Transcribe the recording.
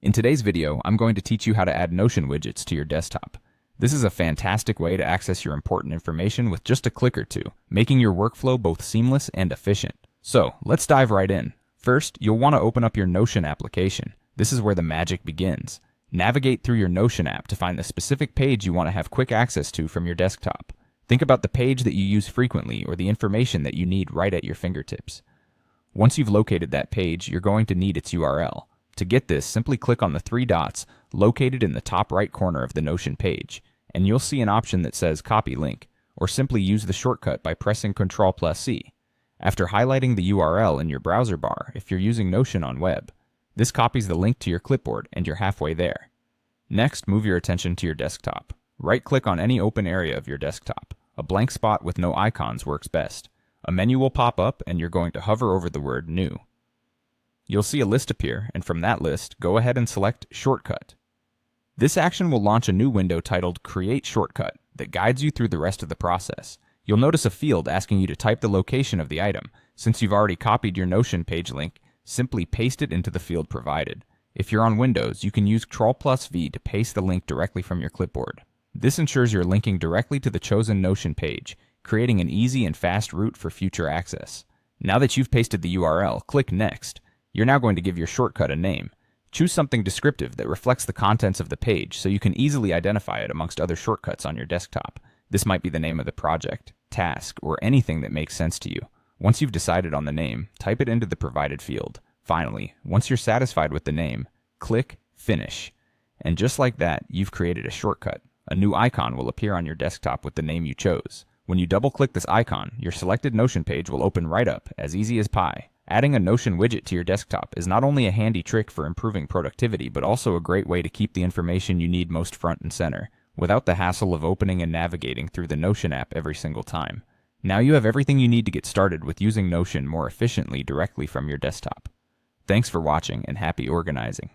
In today's video, I'm going to teach you how to add Notion widgets to your desktop. This is a fantastic way to access your important information with just a click or two, making your workflow both seamless and efficient. So, let's dive right in. First, you'll want to open up your Notion application. This is where the magic begins. Navigate through your Notion app to find the specific page you want to have quick access to from your desktop. Think about the page that you use frequently or the information that you need right at your fingertips. Once you've located that page, you're going to need its URL. To get this, simply click on the three dots located in the top right corner of the Notion page, and you'll see an option that says Copy Link, or simply use the shortcut by pressing Ctrl+C. After highlighting the URL in your browser bar, if you're using Notion on web, this copies the link to your clipboard and you're halfway there. Next, move your attention to your desktop. Right-click on any open area of your desktop. A blank spot with no icons works best. A menu will pop up and you're going to hover over the word New. You'll see a list appear, and from that list, go ahead and select Shortcut. This action will launch a new window titled Create Shortcut that guides you through the rest of the process. You'll notice a field asking you to type the location of the item. Since you've already copied your Notion page link, simply paste it into the field provided. If you're on Windows, you can use Ctrl+V to paste the link directly from your clipboard. This ensures you're linking directly to the chosen Notion page, creating an easy and fast route for future access. Now that you've pasted the URL, click Next. You're now going to give your shortcut a name. Choose something descriptive that reflects the contents of the page so you can easily identify it amongst other shortcuts on your desktop. This might be the name of the project, task, or anything that makes sense to you. Once you've decided on the name, type it into the provided field. Finally, once you're satisfied with the name, click Finish. And just like that, you've created a shortcut. A new icon will appear on your desktop with the name you chose. When you double-click this icon, your selected Notion page will open right up, as easy as pie. Adding a Notion widget to your desktop is not only a handy trick for improving productivity, but also a great way to keep the information you need most front and center, without the hassle of opening and navigating through the Notion app every single time. Now you have everything you need to get started with using Notion more efficiently directly from your desktop. Thanks for watching and happy organizing.